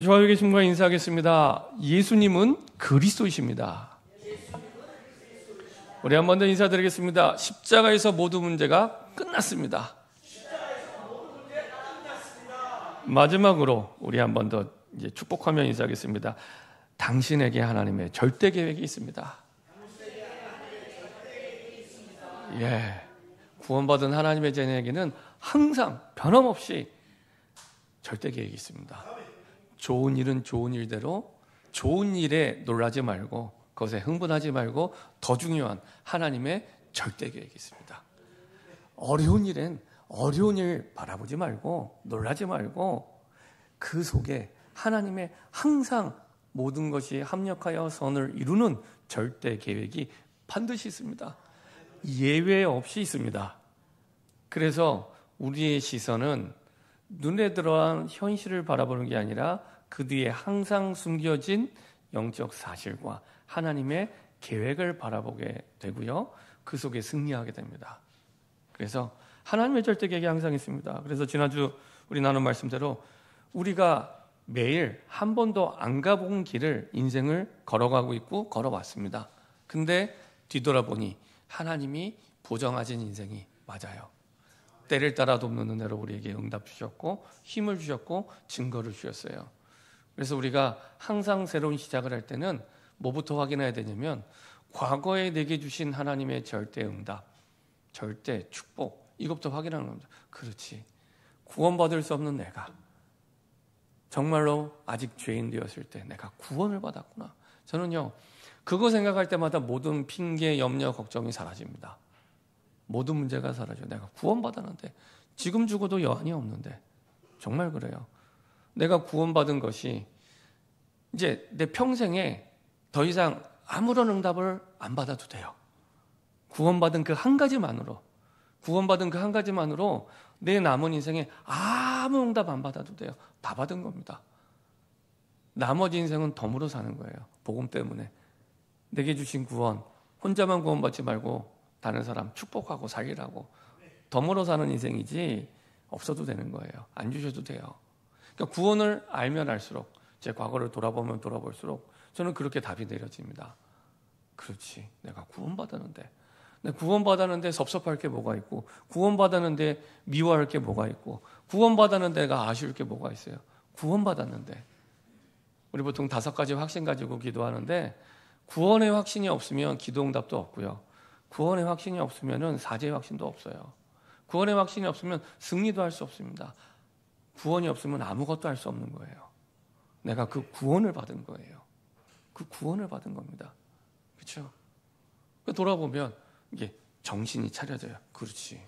좋아요 계신분과 인사하겠습니다. 예수님은 그리스도이십니다. 우리 한 번 더 인사드리겠습니다. 십자가에서 모든 문제가 끝났습니다. 마지막으로 우리 한 번 더 이제 축복하며 인사하겠습니다. 당신에게 하나님의 절대 계획이 있습니다. 예, 구원받은 하나님의 자녀에게는 항상 변함없이 절대 계획이 있습니다. 좋은 일은 좋은 일대로 좋은 일에 놀라지 말고 그것에 흥분하지 말고 더 중요한 하나님의 절대 계획이 있습니다. 어려운 일엔 어려운 일 바라보지 말고 놀라지 말고 그 속에 하나님의 항상 모든 것이 합력하여 선을 이루는 절대 계획이 반드시 있습니다. 예외 없이 있습니다. 그래서 우리의 시선은 눈에 들어간 현실을 바라보는 게 아니라 그 뒤에 항상 숨겨진 영적 사실과 하나님의 계획을 바라보게 되고요. 그 속에 승리하게 됩니다. 그래서 하나님의 절대 계획이 항상 있습니다. 그래서 지난주 우리 나눈 말씀대로 우리가 매일 한 번도 안 가본 길을 인생을 걸어가고 있고 걸어왔습니다. 근데 뒤돌아보니 하나님이 보정하신 인생이 맞아요. 때를 따라 돕는 은혜로 우리에게 응답 주셨고 힘을 주셨고 증거를 주셨어요. 그래서 우리가 항상 새로운 시작을 할 때는 뭐부터 확인해야 되냐면 과거에 내게 주신 하나님의 절대 응답, 절대 축복 이것부터 확인하는 겁니다. 그렇지. 구원받을 수 없는 내가 정말로 아직 죄인 되었을 때 내가 구원을 받았구나. 저는요. 그거 생각할 때마다 모든 핑계, 염려, 걱정이 사라집니다. 모든 문제가 사라져요. 내가 구원받았는데 지금 죽어도 여한이 없는데 정말 그래요. 내가 구원받은 것이 이제 내 평생에 더 이상 아무런 응답을 안 받아도 돼요. 구원받은 그 한 가지만으로 내 남은 인생에 아무 응답 안 받아도 돼요. 다 받은 겁니다. 나머지 인생은 덤으로 사는 거예요. 복음 때문에. 내게 주신 구원 혼자만 구원받지 말고 다른 사람 축복하고 살리라고 덤으로 사는 인생이지 없어도 되는 거예요. 안 주셔도 돼요. 그러니까 구원을 알면 알수록 제 과거를 돌아보면 돌아볼수록 저는 그렇게 답이 내려집니다. 그렇지. 내가 구원받았는데 섭섭할 게 뭐가 있고 구원받았는데 미워할 게 뭐가 있고 구원받았는데 내가 아쉬울 게 뭐가 있어요. 구원받았는데 우리 보통 5가지 확신 가지고 기도하는데 구원의 확신이 없으면 기도응답도 없고요. 구원의 확신이 없으면 사죄의 확신도 없어요. 구원의 확신이 없으면 승리도 할 수 없습니다. 구원이 없으면 아무것도 할 수 없는 거예요. 내가 그 구원을 받은 거예요. 그 구원을 받은 겁니다. 그렇죠? 돌아보면 이게 정신이 차려져요. 그렇지.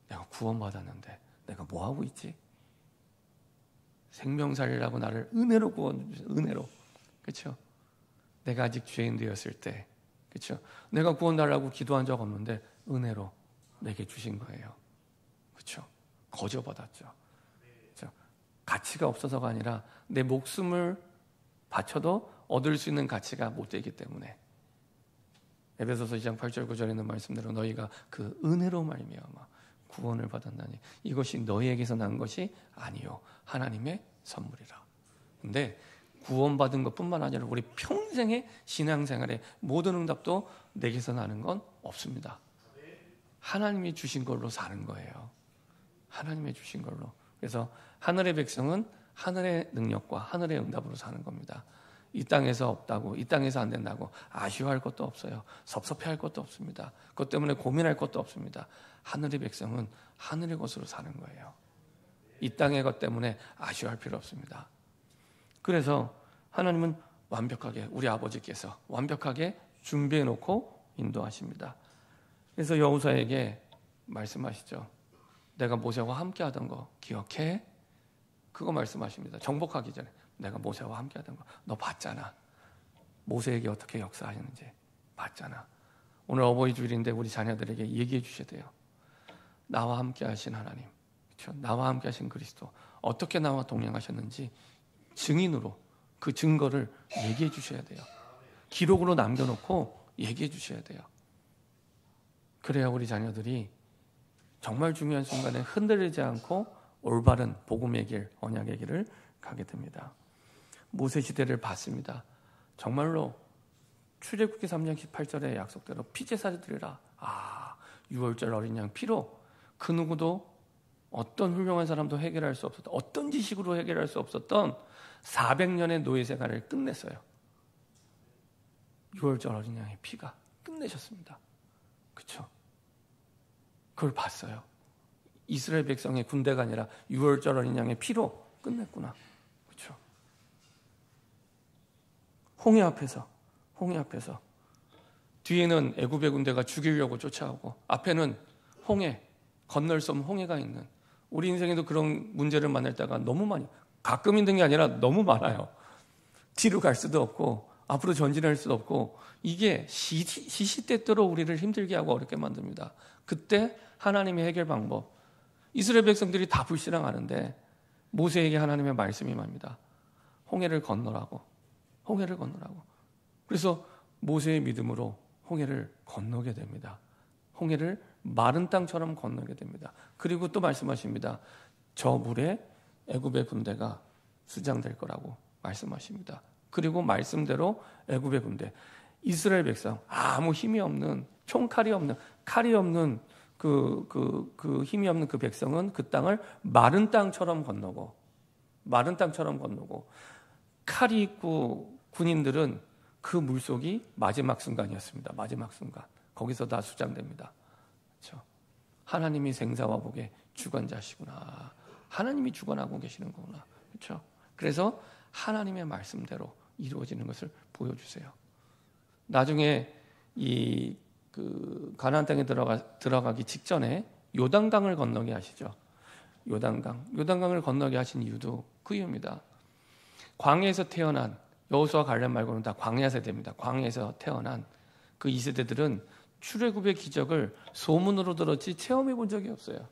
내가 구원받았는데 내가 뭐 하고 있지? 생명 살리라고 나를 은혜로 구원 주셔서 은혜로. 그렇죠? 내가 아직 죄인 되었을 때 그렇죠? 내가 구원 달라고 기도한 적 없는데 은혜로 내게 주신 거예요. 그렇죠? 거저 받았죠. 그렇죠? 가치가 없어서가 아니라 내 목숨을 바쳐도 얻을 수 있는 가치가 못 되기 때문에 에베소서 2장 8절 9절에 있는 말씀대로 너희가 그 은혜로 말미암아 구원을 받았나니 이것이 너희에게서 난 것이 아니요 하나님의 선물이라. 근데 구원받은 것뿐만 아니라 우리 평생의 신앙생활의 모든 응답도 내게서 나는 건 없습니다. 하나님이 주신 걸로 사는 거예요. 하나님이 주신 걸로. 그래서 하늘의 백성은 하늘의 능력과 하늘의 응답으로 사는 겁니다. 이 땅에서 없다고, 이 땅에서 안 된다고 아쉬워할 것도 없어요. 섭섭해할 것도 없습니다. 그것 때문에 고민할 것도 없습니다. 하늘의 백성은 하늘의 것으로 사는 거예요. 이 땅의 것 때문에 아쉬워할 필요 없습니다. 그래서 하나님은 완벽하게 우리 아버지께서 완벽하게 준비해 놓고 인도하십니다. 그래서 여호수아에게 말씀하시죠. 내가 모세와 함께 하던 거 기억해? 그거 말씀하십니다. 정복하기 전에 내가 모세와 함께 하던 거 너 봤잖아. 모세에게 어떻게 역사하셨는지 봤잖아. 오늘 어버이 주일인데 우리 자녀들에게 얘기해 주셔야 돼요. 나와 함께 하신 하나님, 그렇죠? 나와 함께 하신 그리스도 어떻게 나와 동행하셨는지 증인으로 그 증거를 얘기해 주셔야 돼요. 기록으로 남겨놓고 얘기해 주셔야 돼요. 그래야 우리 자녀들이 정말 중요한 순간에 흔들리지 않고 올바른 복음의 길, 언약의 길을 가게 됩니다. 모세 시대를 봤습니다. 정말로 출애굽기 3장 18절의 약속대로 피제사를 드리라. 6월절 어린 양 피로 그 누구도 어떤 훌륭한 사람도 해결할 수 없었던, 어떤 지식으로 해결할 수 없었던 400년의 노예 생활을 끝냈어요. 6월절 어린 양의 피가 끝내셨습니다. 그렇죠? 그걸 봤어요. 이스라엘 백성의 군대가 아니라 6월절 어린 양의 피로 끝냈구나. 그렇죠? 홍해 앞에서 뒤에는 애굽의 군대가 죽이려고 쫓아오고 앞에는 홍해, 건널 수 없는 홍해가 있는, 우리 인생에도 그런 문제를 만날 때가 너무 많이, 가끔 있는 게 아니라 너무 많아요. 뒤로 갈 수도 없고 앞으로 전진할 수도 없고, 이게 시시때때로 우리를 힘들게 하고 어렵게 만듭니다. 그때 하나님의 해결 방법, 이스라엘 백성들이 다 불신앙하는데 모세에게 하나님의 말씀이 임합니다. 홍해를 건너라고. 그래서 모세의 믿음으로 홍해를 건너게 됩니다. 홍해를 마른 땅처럼 건너게 됩니다. 그리고 또 말씀하십니다. 저 물에 애굽의 군대가 수장될 거라고 말씀하십니다. 그리고 말씀대로 애굽의 군대, 이스라엘 백성, 아무 힘이 없는, 총칼이 없는, 칼이 없는 그 힘이 없는 그 백성은 그 땅을 마른 땅처럼 건너고, 칼이 있고 군인들은 그 물속이 마지막 순간이었습니다. 마지막 순간. 거기서 다 수장됩니다. 그렇죠? 하나님이 생사와 복의 주관자시구나. 하나님이 주관하고 계시는 거구나. 그렇죠? 그래서 하나님의 말씀대로 이루어지는 것을 보여주세요. 나중에 가나안 땅에 들어가기 직전에 요단강을 건너게 하시죠. 요단강을 건너게 하신 이유도 그 이유입니다. 광야에서 태어난, 여호수아 갈렙 말고는 다 광야 세대입니다. 광야에서 태어난 그 2세대들은 출애굽의 기적을 소문으로 들었지 체험해 본 적이 없어요.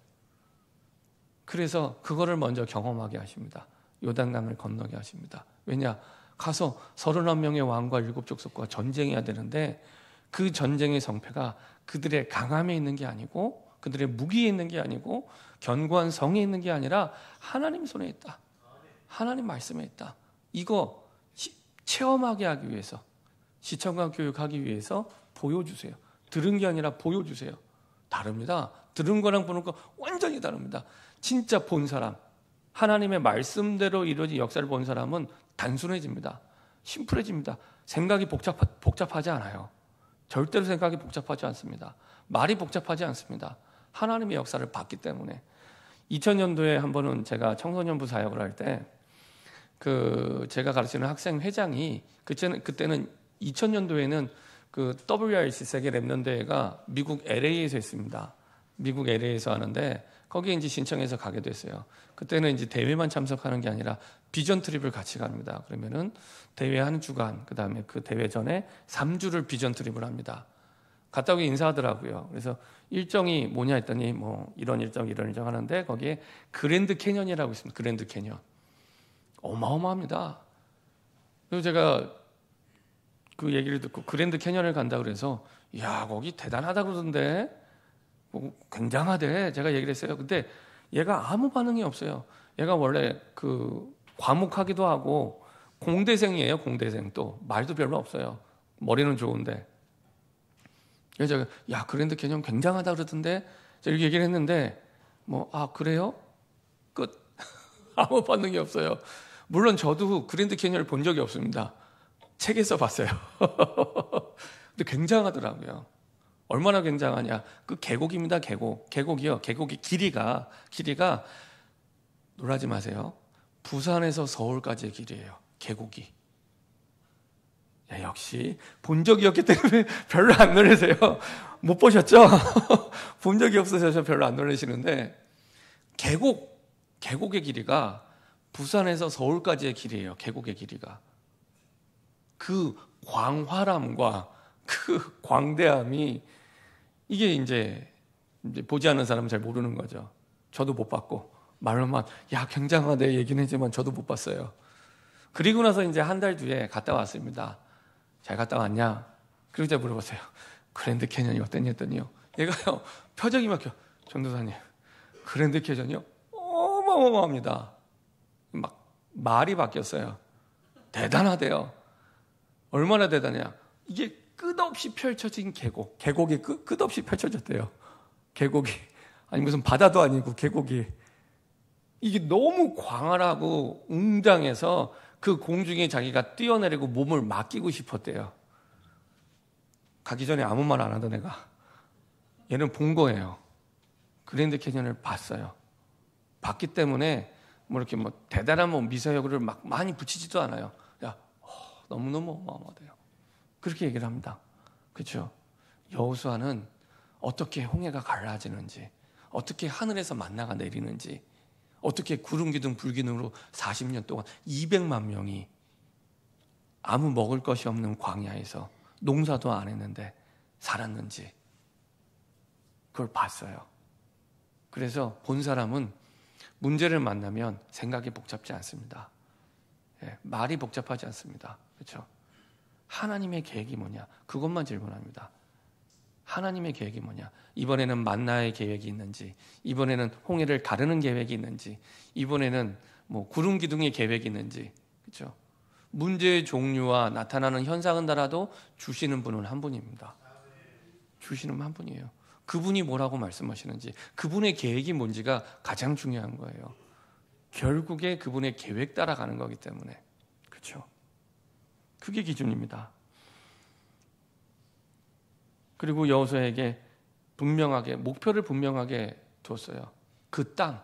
그래서 그거를 먼저 경험하게 하십니다. 요단강을 건너게 하십니다. 왜냐? 가서 31명의 왕과 7족속과 전쟁해야 되는데, 그 전쟁의 성패가 그들의 강함에 있는 게 아니고, 그들의 무기에 있는 게 아니고, 견고한 성에 있는 게 아니라 하나님 손에 있다. 하나님 말씀에 있다. 이거 체험하게 하기 위해서, 시청각 교육하기 위해서 보여주세요. 들은 게 아니라 보여주세요. 다릅니다. 들은 거랑 보는 거 완전히 다릅니다. 진짜 본 사람, 하나님의 말씀대로 이루어진 역사를 본 사람은 단순해집니다. 심플해집니다. 생각이 복잡하지 않아요. 절대로 생각이 복잡하지 않습니다. 말이 복잡하지 않습니다. 하나님의 역사를 봤기 때문에. 2000년도에 한 번은 제가 청소년부 사역을 할 때 제가 가르치는 학생 회장이, 그때는 2000년도에는 그 WRC 세계 랩넌 대회가 미국 LA에서 했습니다. 미국 LA에서 하는데 거기에 이제 신청해서 가게 됐어요. 그때는 이제 대회만 참석하는 게 아니라 비전 트립을 같이 갑니다. 그러면은 대회 한 주간, 그 다음에 그 대회 전에 3주를 비전 트립을 합니다. 갔다 오기 인사하더라고요. 그래서 일정이 뭐냐 했더니 뭐 이런 일정 하는데 거기에 그랜드 캐년이라고 있습니다. 그랜드 캐년. 어마어마합니다. 그래서 제가 그 얘기를 듣고 그랜드 캐년을 간다 그래서, 야, 거기 대단하다 그러던데, 굉장하대, 제가 얘기를 했어요. 근데 얘가 아무 반응이 없어요. 얘가 원래 과묵하기도 하고 공대생이에요. 공대생. 또 말도 별로 없어요. 머리는 좋은데. 그래서 제가, 야, 그랜드 캐년 굉장하다 그러던데, 제가 이렇게 얘기를 했는데 그래요? 끝. 아무 반응이 없어요. 물론 저도 그랜드 캐년을 본 적이 없습니다. 책에서 봤어요. 근데 굉장하더라고요. 얼마나 굉장하냐? 그 계곡입니다. 계곡이요. 계곡의 길이가 놀라지 마세요. 부산에서 서울까지의 길이에요. 계곡이. 야, 역시 본 적이 없기 때문에 별로 안 놀라세요. 못 보셨죠? 본 적이 없어서 별로 안 놀라시는데, 계곡의 길이가 부산에서 서울까지의 길이에요. 계곡의 길이가. 그 광활함과 그 광대함이, 이게 이제 보지 않는 사람은 잘 모르는 거죠. 저도 못 봤고, 말로만 야, 굉장하대 얘기는 했지만 저도 못 봤어요. 그리고 나서 이제 한 달 뒤에 갔다 왔습니다. 잘 갔다 왔냐? 그리고 제가 물어봤어요. 그랜드 캐년이 어땠냐 했더니요, 얘가요, 표정이 막혀. 전도사님, 그랜드 캐년이요? 어마어마합니다. 막 말이 바뀌었어요. 대단하대요. 얼마나 대단해요. 이게 끝없이 펼쳐진 계곡이 끝없이 펼쳐졌대요. 계곡이 아니 무슨 바다도 아니고 계곡이. 이게 너무 광활하고 웅장해서 그 공중에 자기가 뛰어내리고 몸을 맡기고 싶었대요. 가기 전에 아무 말 안 하던 애가 얘는 본 거예요. 그랜드 캐년을 봤어요. 봤기 때문에 뭐 이렇게 뭐 대단한 뭐 미사여구를 막 많이 붙이지도 않아요. 야, 너무너무 어마어마하대요. 그렇게 얘기를 합니다. 그렇죠? 여호수아는 어떻게 홍해가 갈라지는지, 어떻게 하늘에서 만나가 내리는지, 어떻게 구름 기둥 불 기둥으로 40년 동안 200만 명이 아무 먹을 것이 없는 광야에서 농사도 안 했는데 살았는지 그걸 봤어요. 그래서 본 사람은 문제를 만나면 생각이 복잡지 않습니다. 말이 복잡하지 않습니다. 그렇죠? 하나님의 계획이 뭐냐? 그것만 질문합니다. 하나님의 계획이 뭐냐? 이번에는 만나의 계획이 있는지, 이번에는 홍해를 가르는 계획이 있는지, 이번에는 뭐 구름 기둥의 계획이 있는지, 그렇죠? 문제의 종류와 나타나는 현상은 달라도 주시는 분은 한 분입니다. 주시는 분 한 분이에요. 그분이 뭐라고 말씀하시는지, 그분의 계획이 뭔지가 가장 중요한 거예요. 결국에 그분의 계획 따라가는 거기 때문에, 그렇죠? 그게 기준입니다. 그리고 여호수아에게 분명하게 목표를 분명하게 뒀어요. 그 땅,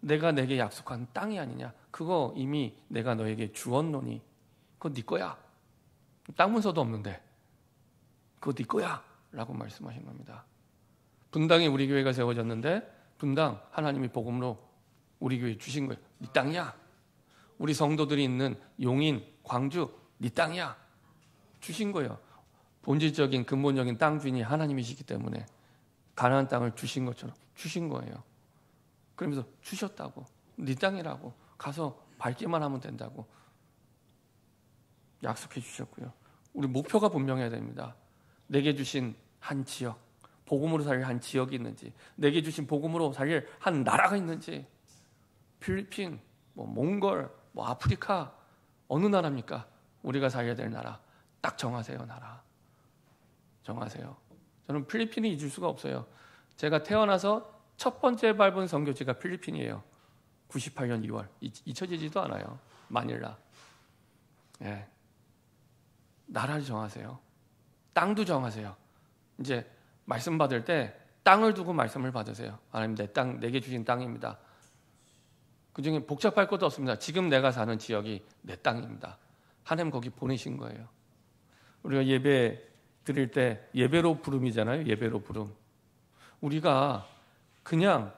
내가 내게 약속한 땅이 아니냐? 그거 이미 내가 너에게 주었노니 그거 네 거야. 땅 문서도 없는데 그거 네 거야 라고 말씀하신 겁니다. 분당에 우리 교회가 세워졌는데 분당 하나님이 복음으로 우리 교회 주신 거예요. 네 땅이야. 우리 성도들이 있는 용인, 광주 네 땅이야. 주신 거예요. 본질적인 근본적인 땅 주인이 하나님이시기 때문에 가나안 땅을 주신 것처럼 주신 거예요. 그러면서 주셨다고, 네 땅이라고, 가서 밟기만 하면 된다고 약속해 주셨고요. 우리 목표가 분명해야 됩니다. 내게 주신 한 지역, 복음으로 살릴 한 지역이 있는지, 내게 주신 복음으로 살릴 한 나라가 있는지, 필리핀, 뭐 몽골, 뭐 아프리카 어느 나라입니까? 우리가 살려야 될 나라 딱 정하세요. 나라 정하세요. 저는 필리핀이 잊을 수가 없어요. 제가 태어나서 첫 번째 밟은 선교지가 필리핀이에요. 98년 2월. 잊혀지지도 않아요. 마닐라. 예. 나라를 정하세요. 땅도 정하세요. 이제 말씀 받을 때 땅을 두고 말씀을 받으세요. 하나님 내 땅, 내게 주신 땅입니다. 그중에 복잡할 것도 없습니다. 지금 내가 사는 지역이 내 땅입니다. 하나님 거기 보내신 거예요. 우리가 예배 드릴 때 예배로 부름이잖아요. 예배로 부름. 우리가 그냥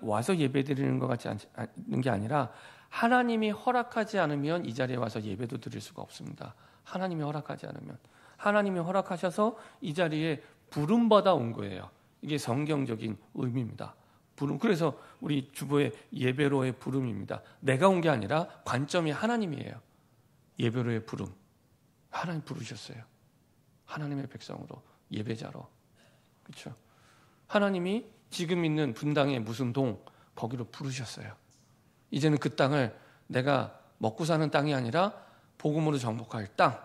와서 예배 드리는 것 같지 않는 게 아니라 하나님이 허락하지 않으면 이 자리에 와서 예배도 드릴 수가 없습니다. 하나님이 허락하지 않으면. 하나님이 허락하셔서 이 자리에 부름받아 온 거예요. 이게 성경적인 의미입니다. 부름. 그래서 우리 주보의 예배로의 부름입니다. 내가 온 게 아니라 관점이 하나님이에요. 예배로의 부름. 하나님 부르셨어요. 하나님의 백성으로, 예배자로. 그렇죠? 하나님이 지금 있는 분당의 무슨 동, 거기로 부르셨어요. 이제는 그 땅을 내가 먹고 사는 땅이 아니라 복음으로 정복할 땅,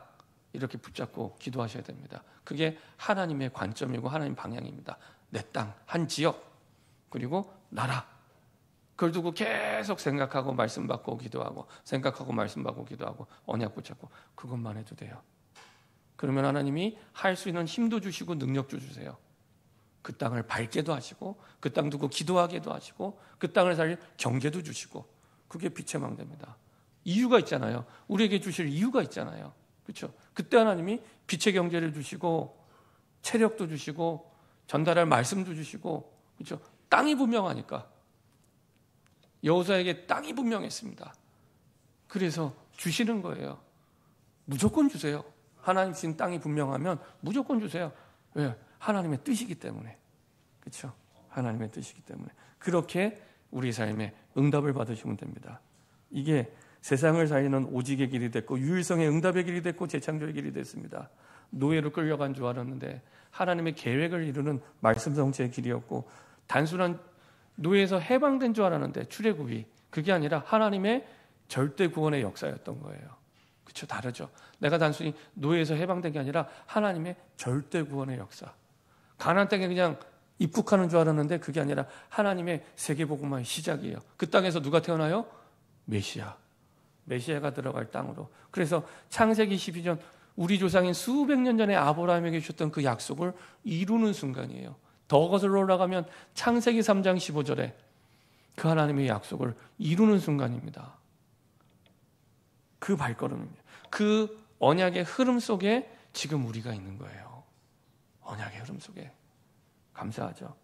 이렇게 붙잡고 기도하셔야 됩니다. 그게 하나님의 관점이고 하나님 방향입니다. 내 땅, 한 지역, 그리고 나라. 그걸 두고 계속 생각하고 말씀 받고 기도하고, 생각하고 말씀 받고 기도하고, 언약 붙잡고, 그것만 해도 돼요. 그러면 하나님이 할 수 있는 힘도 주시고 능력도 주세요. 그 땅을 밟게도 하시고, 그 땅 두고 기도하게도 하시고, 그 땅을 살릴 경계도 주시고, 그게 빛의 망대입니다. 이유가 있잖아요. 우리에게 주실 이유가 있잖아요. 그렇죠? 그때 하나님이 빛의 경계를 주시고, 체력도 주시고, 전달할 말씀도 주시고, 그렇죠? 땅이 분명하니까. 여호수아에게 땅이 분명했습니다. 그래서 주시는 거예요. 무조건 주세요. 하나님 주신 땅이 분명하면 무조건 주세요. 왜? 하나님의 뜻이기 때문에. 그렇죠? 하나님의 뜻이기 때문에. 그렇게 우리 삶에 응답을 받으시면 됩니다. 이게 세상을 살리는 오직의 길이 됐고, 유일성의 응답의 길이 됐고, 재창조의 길이 됐습니다. 노예로 끌려간 줄 알았는데 하나님의 계획을 이루는 말씀 성취의 길이었고, 단순한 노예에서 해방된 줄 알았는데 출애굽이 그게 아니라 하나님의 절대 구원의 역사였던 거예요. 그렇죠? 다르죠. 내가 단순히 노예에서 해방된 게 아니라 하나님의 절대 구원의 역사. 가나안 땅에 그냥 입국하는 줄 알았는데 그게 아니라 하나님의 세계복음화의 시작이에요. 그 땅에서 누가 태어나요? 메시아. 메시아가 들어갈 땅으로. 그래서 창세기 12년 우리 조상인 수백 년 전에 아브라함에게 주셨던 그 약속을 이루는 순간이에요. 더 거슬러 올라가면 창세기 3장 15절에 그 하나님의 약속을 이루는 순간입니다. 그 발걸음입니다. 그 언약의 흐름 속에 지금 우리가 있는 거예요. 언약의 흐름 속에. 감사하죠.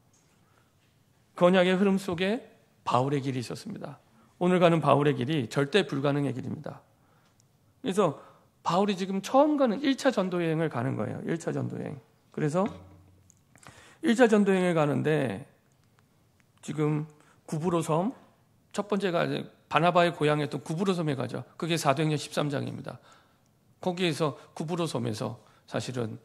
그 언약의 흐름 속에 바울의 길이 있었습니다. 오늘 가는 바울의 길이 절대 불가능의 길입니다. 그래서 바울이 지금 처음 가는 1차 전도여행을 가는 거예요. 1차 전도여행. 그래서 1차 전도여행을 가는데 지금 구브로 섬, 첫 번째가 바나바의 고향이었던 구브로 섬에 가죠. 그게 사도행전 13장입니다. 거기에서 구브로 섬에서 사실은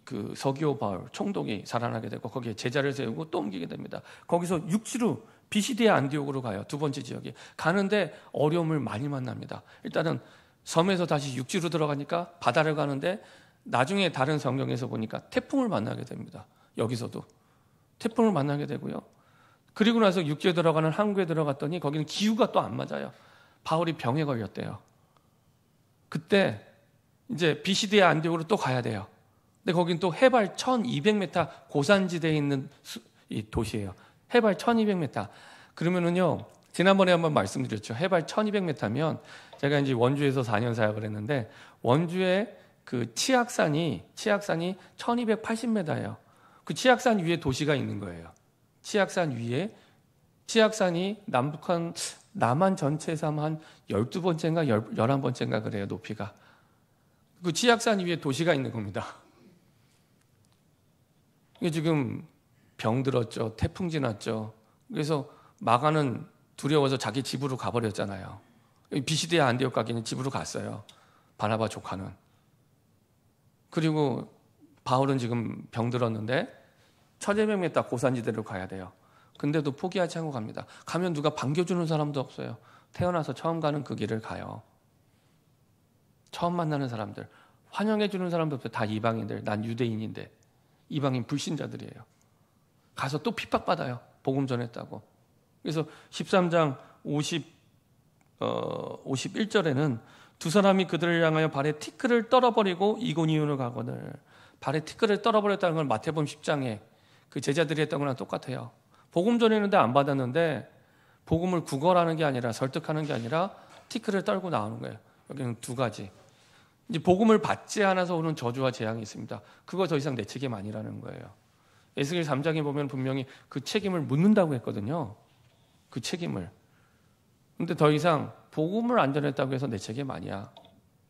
그 서기오 바울 총독이 살아나게 되고 거기에 제자를 세우고 또 옮기게 됩니다. 거기서 육지로 비시디아 안디옥으로 가요. 두 번째 지역에 가는데 어려움을 많이 만납니다. 일단은 섬에서 다시 육지로 들어가니까 바다를 가는데 나중에 다른 성경에서 보니까 태풍을 만나게 됩니다. 여기서도 태풍을 만나게 되고요. 그리고 나서 육지에 들어가는 항구에 들어갔더니 거기는 기후가 또 안 맞아요. 바울이 병에 걸렸대요. 그때 이제 비시디아 안디옥으로 또 가야 돼요. 근데 거긴 또 해발 1200m 고산지대에 있는 이 도시예요. 해발 1200m. 그러면은요, 지난번에 한번 말씀드렸죠. 해발 1200m면 제가 이제 원주에서 4년 사역을 했는데 원주의 그 치악산이 1280m예요. 그 치악산 위에 도시가 있는 거예요. 치악산 위에 치악산이 남한 전체에서 한 12번째인가 11번째인가 그래요. 높이가. 그 치악산 위에 도시가 있는 겁니다. 이게 지금 병들었죠. 태풍 지났죠. 그래서 마가는 두려워서 자기 집으로 가버렸잖아요. 비시디아 안디옥 가기는 집으로 갔어요. 바나바 조카는. 그리고 바울은 지금 병들었는데 1200m 고산지대로 가야 돼요. 근데도 포기하지 않고 갑니다. 가면 누가 반겨주는 사람도 없어요. 태어나서 처음 가는 그 길을 가요. 처음 만나는 사람들, 환영해주는 사람도 없어요. 다 이방인들. 난 유대인인데 이방인 불신자들이에요. 가서 또 핍박받아요. 복음 전했다고. 그래서 13장 51절에는 두 사람이 그들을 향하여 발에 티끌을 떨어버리고 이고니온을 가거늘. 발에 티끌을 떨어버렸다는 걸 마태복음 10장에 그 제자들이 했던 거랑 똑같아요. 복음 전했는데 안 받았는데 복음을 구걸하는 게 아니라 설득하는 게 아니라 티끌을 떨고 나오는 거예요. 여기는 두 가지. 이제 복음을 받지 않아서 오는 저주와 재앙이 있습니다. 그거 더 이상 내 책임 아니라는 거예요. 에스겔 3장에 보면 분명히 그 책임을 묻는다고 했거든요. 그 책임을. 근데 더 이상 복음을 안 전했다고 해서 내 책임 아니야.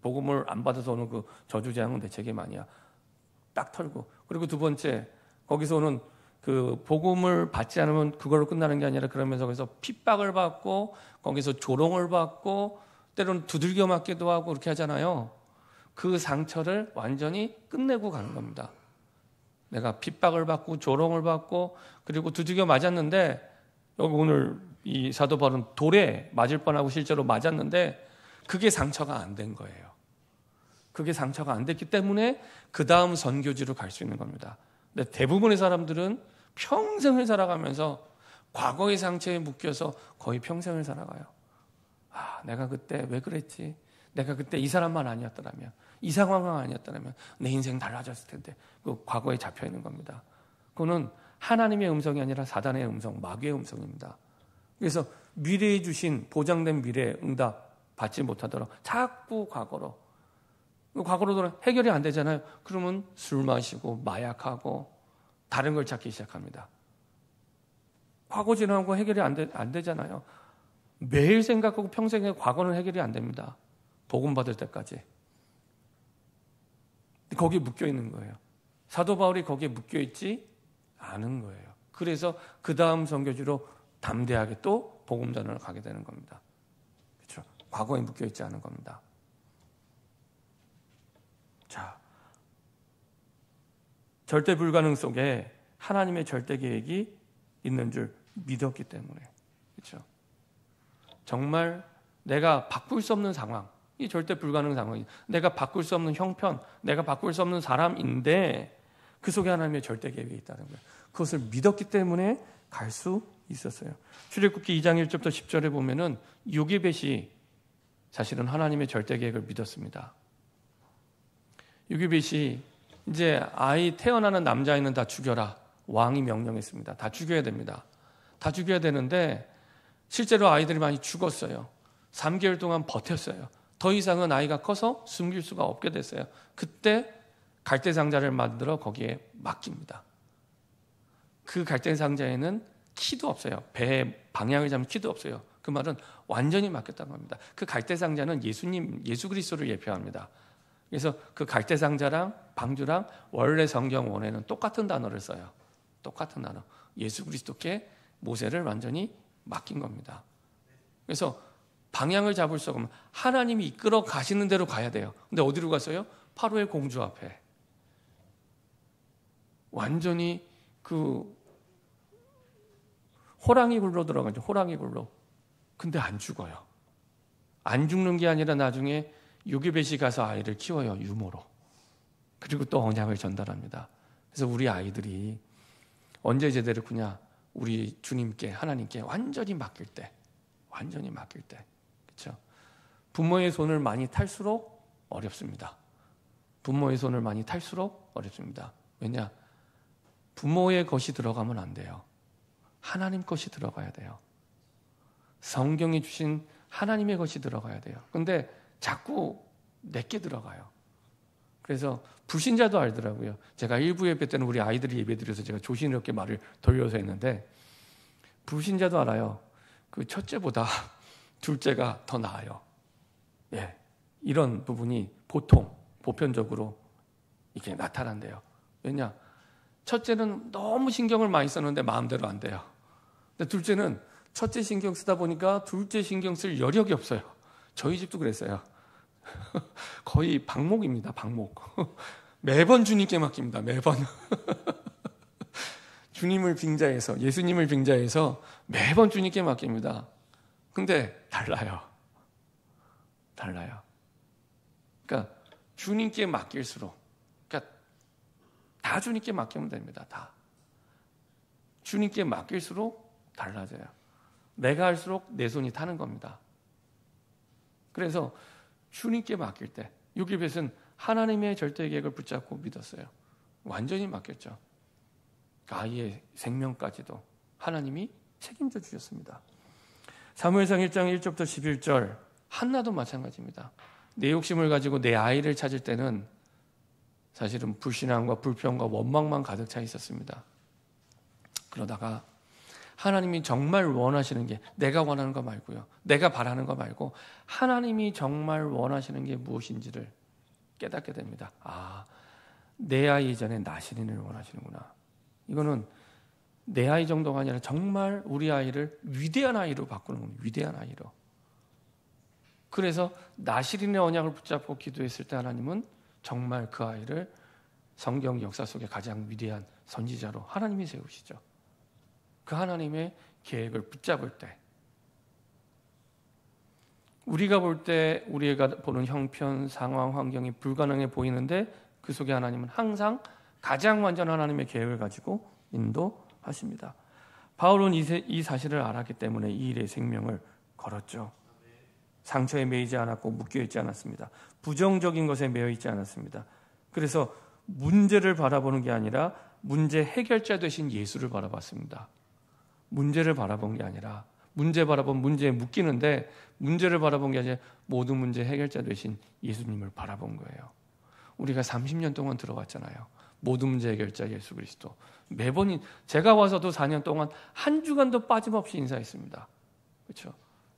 복음을 안 받아서 오는 그 저주 재앙은 내 책임 아니야. 딱 털고. 그리고 두 번째, 거기서 오는 그 복음을 받지 않으면 그걸로 끝나는 게 아니라 그러면서 거기서 핍박을 받고 거기서 조롱을 받고 때로는 두들겨 맞기도 하고 그렇게 하잖아요. 그 상처를 완전히 끝내고 가는 겁니다. 내가 핍박을 받고 조롱을 받고 그리고 두들겨 맞았는데 여기 오늘 이 사도 바울은 돌에 맞을 뻔하고 실제로 맞았는데 그게 상처가 안 된 거예요. 그게 상처가 안 됐기 때문에 그 다음 선교지로 갈 수 있는 겁니다. 근데 대부분의 사람들은 평생을 살아가면서 과거의 상처에 묶여서 거의 평생을 살아가요. 아, 내가 그때 왜 그랬지? 내가 그때 이 사람만 아니었더라면, 이 상황만 아니었더라면 내 인생 달라졌을 텐데 그 과거에 잡혀 있는 겁니다. 그거는 하나님의 음성이 아니라 사단의 음성, 마귀의 음성입니다. 그래서 미래에 주신 보장된 미래의 응답 받지 못하도록 자꾸 과거로 돌아 해결이 안 되잖아요. 그러면 술 마시고 마약하고 다른 걸 찾기 시작합니다. 과거 지나고 해결이 안 되잖아요. 매일 생각하고 평생의 과거는 해결이 안 됩니다. 복음 받을 때까지. 거기에 묶여 있는 거예요. 사도 바울이 거기에 묶여 있지 않은 거예요. 그래서 그 다음 선교지로 담대하게 또 복음 전을 가게 되는 겁니다. 그렇죠? 과거에 묶여 있지 않은 겁니다. 자, 절대 불가능 속에 하나님의 절대 계획이 있는 줄 믿었기 때문에. 그렇죠? 정말 내가 바꿀 수 없는 상황, 이 절대 불가능한 상황이, 내가 바꿀 수 없는 형편, 내가 바꿀 수 없는 사람인데 그 속에 하나님의 절대 계획이 있다는 거예요. 그것을 믿었기 때문에 갈 수 있었어요. 출애굽기 2장 1절부터 10절에 보면은 요게벳이 사실은 하나님의 절대 계획을 믿었습니다. 요게벳이 이제 아이 태어나는 남자아이는 다 죽여라. 왕이 명령했습니다. 다 죽여야 됩니다. 다 죽여야 되는데 실제로 아이들이 많이 죽었어요. 3개월 동안 버텼어요. 더 이상은 아이가 커서 숨길 수가 없게 됐어요. 그때 갈대 상자를 만들어 거기에 맡깁니다. 그 갈대 상자에는 키도 없어요. 배에 방향을 잡는 키도 없어요. 그 말은 완전히 맡겼다는 겁니다. 그 갈대 상자는 예수 그리스도를 예표합니다. 그래서 그 갈대 상자랑 방주랑 원래 성경 원에는 똑같은 단어를 써요. 똑같은 단어. 예수 그리스도께 모세를 완전히 맡긴 겁니다. 그래서 방향을 잡을 수 없으면 하나님이 이끌어 가시는 대로 가야 돼요. 근데 어디로 갔어요? 파로의 공주 앞에. 완전히 그 호랑이 굴로 들어가죠. 호랑이 굴로. 근데 안 죽어요. 안 죽는 게 아니라 나중에 요게벳이 가서 아이를 키워요. 유모로. 그리고 또 언약을 전달합니다. 그래서 우리 아이들이 언제 제대로 크냐? 우리 주님께, 하나님께 완전히 맡길 때. 완전히 맡길 때. 그렇죠? 부모의 손을 많이 탈수록 어렵습니다. 부모의 손을 많이 탈수록 어렵습니다. 왜냐? 부모의 것이 들어가면 안 돼요. 하나님 것이 들어가야 돼요. 성경이 주신 하나님의 것이 들어가야 돼요. 근데 자꾸 내게 들어가요. 그래서 불신자도 알더라고요. 제가 일부 예배 때는 우리 아이들이 예배 드려서 제가 조심스럽게 말을 돌려서 했는데 불신자도 알아요. 그 첫째보다 둘째가 더 나아요. 예, 이런 부분이 보편적으로 이렇게 나타난대요. 왜냐? 첫째는 너무 신경을 많이 썼는데 마음대로 안 돼요. 근데 둘째는 첫째 신경 쓰다 보니까 둘째 신경 쓸 여력이 없어요. 저희 집도 그랬어요. 거의 방목입니다. 방목. 매번 주님께 맡깁니다. 매번. 주님을 빙자해서, 예수님을 빙자해서 매번 주님께 맡깁니다. 근데 달라요. 달라요. 그러니까 주님께 맡길수록, 그러니까 다 주님께 맡기면 됩니다. 다. 주님께 맡길수록 달라져요. 내가 할수록 내 손이 타는 겁니다. 그래서 주님께 맡길 때 요게벳은 하나님의 절대 계획을 붙잡고 믿었어요. 완전히 맡겼죠. 아이의 생명까지도 하나님이 책임져 주셨습니다. 사무엘상 1장 1절부터 11절 한나도 마찬가지입니다. 내 욕심을 가지고 내 아이를 찾을 때는 사실은 불신앙과 불평과 원망만 가득 차 있었습니다. 그러다가 하나님이 정말 원하시는 게 내가 원하는 거 말고요. 내가 바라는 거 말고 하나님이 정말 원하시는 게 무엇인지를 깨닫게 됩니다. 아, 내 아이 이전에 나시린을 원하시는구나. 이거는 내 아이 정도가 아니라 정말 우리 아이를 위대한 아이로 바꾸는 겁니다. 위대한 아이로. 그래서 나시린의 언약을 붙잡고 기도했을 때 하나님은 정말 그 아이를 성경 역사 속에 가장 위대한 선지자로 하나님이 세우시죠. 그 하나님의 계획을 붙잡을 때 우리가 볼 때 우리가 보는 형편, 상황, 환경이 불가능해 보이는데 그 속에 하나님은 항상 가장 완전한 하나님의 계획을 가지고 인도하십니다. 바울은 이 사실을 알았기 때문에 이 일의 생명을 걸었죠. 상처에 매이지 않았고 묶여있지 않았습니다. 부정적인 것에 매여있지 않았습니다. 그래서 문제를 바라보는 게 아니라 문제 해결자 되신 예수를 바라봤습니다. 문제를 바라본 게 아니라 문제 바라본 문제에 묶이는데 문제를 바라본 게 아니라 모든 문제 해결자 되신 예수님을 바라본 거예요. 우리가 30년 동안 들어왔잖아요. 모든 문제 해결자 예수 그리스도. 매번 제가 와서도 4년 동안 한 주간도 빠짐없이 인사했습니다. 그렇죠?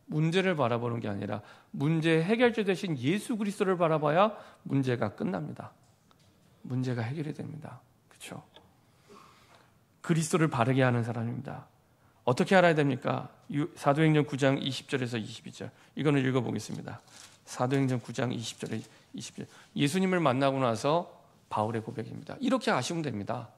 문제를 바라보는 게 아니라 문제 해결자 되신 예수 그리스도를 바라봐야 문제가 끝납니다. 문제가 해결이 됩니다. 그렇죠? 그리스도를 바르게 하는 사람입니다. 어떻게 알아야 됩니까? 사도행전 9장 20절에서 22절. 이거는 읽어보겠습니다. 사도행전 9장 20절에 20절. 예수님을 만나고 나서 바울의 고백입니다. 이렇게 아시면 됩니다.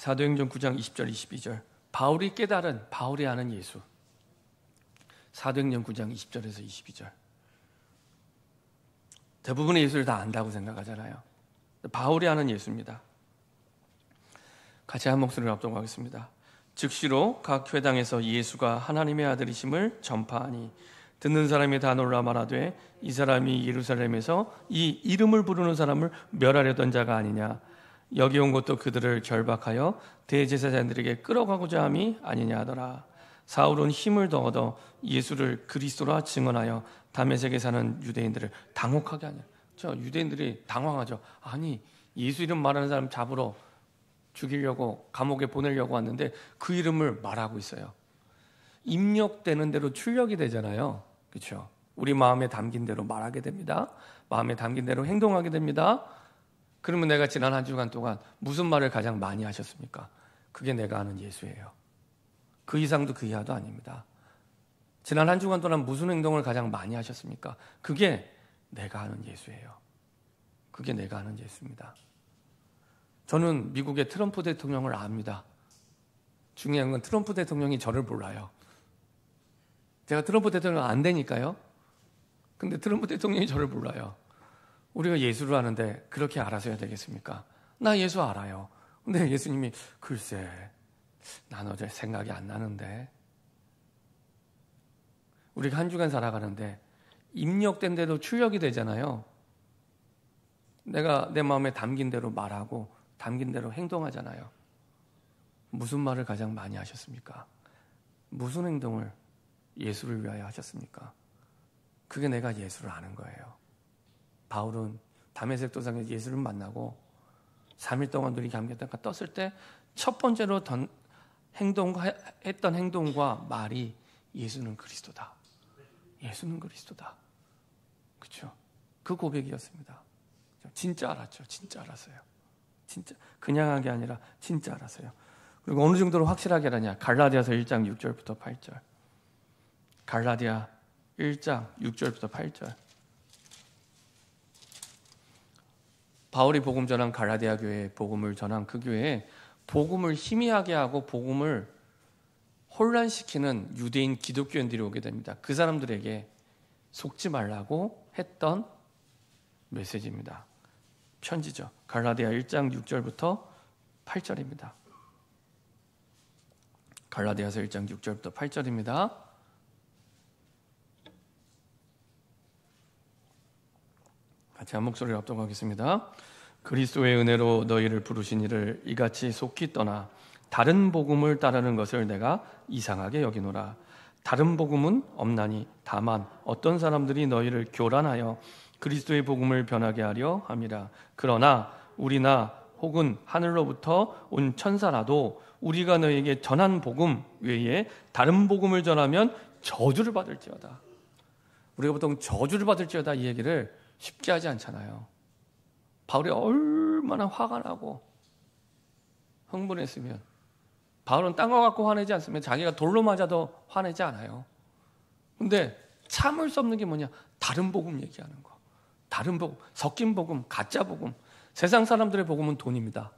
사도행전 9장 20절 22절. 바울이 깨달은, 바울이 아는 예수. 사도행전 9장 20절에서 22절. 대부분의 예수를 다 안다고 생각하잖아요. 바울이 아는 예수입니다. 같이 한 목소리로 합독하겠습니다. 즉시로 각 회당에서 예수가 하나님의 아들이심을 전파하니 듣는 사람이 다 놀라 말하되 이 사람이 예루살렘에서 이 이름을 부르는 사람을 멸하려던 자가 아니냐. 여기 온 것도 그들을 결박하여 대제사장들에게 끌어가고자 함이 아니냐 하더라. 사울은 힘을 더 얻어 예수를 그리스도라 증언하여 다메섹에 사는 유대인들을 당혹하게 하냐. 저 유대인들이 당황하죠. 아니, 예수 이름 말하는 사람 잡으러 죽이려고 감옥에 보내려고 왔는데 그 이름을 말하고 있어요. 입력되는 대로 출력이 되잖아요. 그렇죠? 우리 마음에 담긴 대로 말하게 됩니다. 마음에 담긴 대로 행동하게 됩니다. 그러면 내가 지난 한 주간 동안 무슨 말을 가장 많이 하셨습니까? 그게 내가 아는 예수예요. 그 이상도 그 이하도 아닙니다. 지난 한 주간 동안 무슨 행동을 가장 많이 하셨습니까? 그게 내가 아는 예수예요. 그게 내가 아는 예수입니다. 저는 미국의 트럼프 대통령을 압니다. 중요한 건 트럼프 대통령이 저를 몰라요. 제가 트럼프 대통령 안 되니까요. 근데 트럼프 대통령이 저를 몰라요. 우리가 예수를 아는데 그렇게 알아서 해야 되겠습니까? 나 예수 알아요. 근데 예수님이 글쎄 난 어제 생각이 안 나는데. 우리가 한 주간 살아가는데 입력된 대로 출력이 되잖아요. 내가 내 마음에 담긴 대로 말하고 담긴 대로 행동하잖아요. 무슨 말을 가장 많이 하셨습니까? 무슨 행동을 예수를 위하여 하셨습니까? 그게 내가 예수를 아는 거예요. 바울은 다메섹 도상에서 예수를 만나고 3일 동안 눈이 감겼다가 떴을 때 첫 번째로 했던 행동과 말이 예수는 그리스도다. 예수는 그리스도다. 그렇죠? 그 고백이었습니다. 진짜 알았죠. 진짜 알았어요. 진짜 그냥 한 게 아니라 진짜 알았어요. 그리고 어느 정도로 확실하게 알았냐? 갈라디아서 1장 6절부터 8절. 갈라디아 1장 6절부터 8절. 바울이 복음 전한 갈라디아 교회에 복음을 전한 그 교회에 복음을 희미하게 하고 복음을 혼란시키는 유대인 기독교인들이 오게 됩니다. 그 사람들에게 속지 말라고 했던 메시지입니다. 편지죠. 갈라디아 1장 6절부터 8절입니다. 갈라디아서 1장 6절부터 8절입니다. 같이 한 목소리로 합독하겠습니다. 그리스도의 은혜로 너희를 부르신 이를 이같이 속히 떠나 다른 복음을 따르는 것을 내가 이상하게 여기노라. 다른 복음은 없나니 다만 어떤 사람들이 너희를 교란하여 그리스도의 복음을 변하게 하려 함이라. 그러나 우리나 혹은 하늘로부터 온 천사라도 우리가 너희에게 전한 복음 외에 다른 복음을 전하면 저주를 받을지어다. 우리가 보통 저주를 받을지어다 이 얘기를 쉽게 하지 않잖아요. 바울이 얼마나 화가 나고 흥분했으면, 바울은 딴 거 갖고 화내지 않으면 자기가 돌로 맞아도 화내지 않아요. 근데 참을 수 없는 게 뭐냐? 다른 복음 얘기하는 거. 다른 복음, 섞인 복음, 가짜 복음. 세상 사람들의 복음은 돈입니다.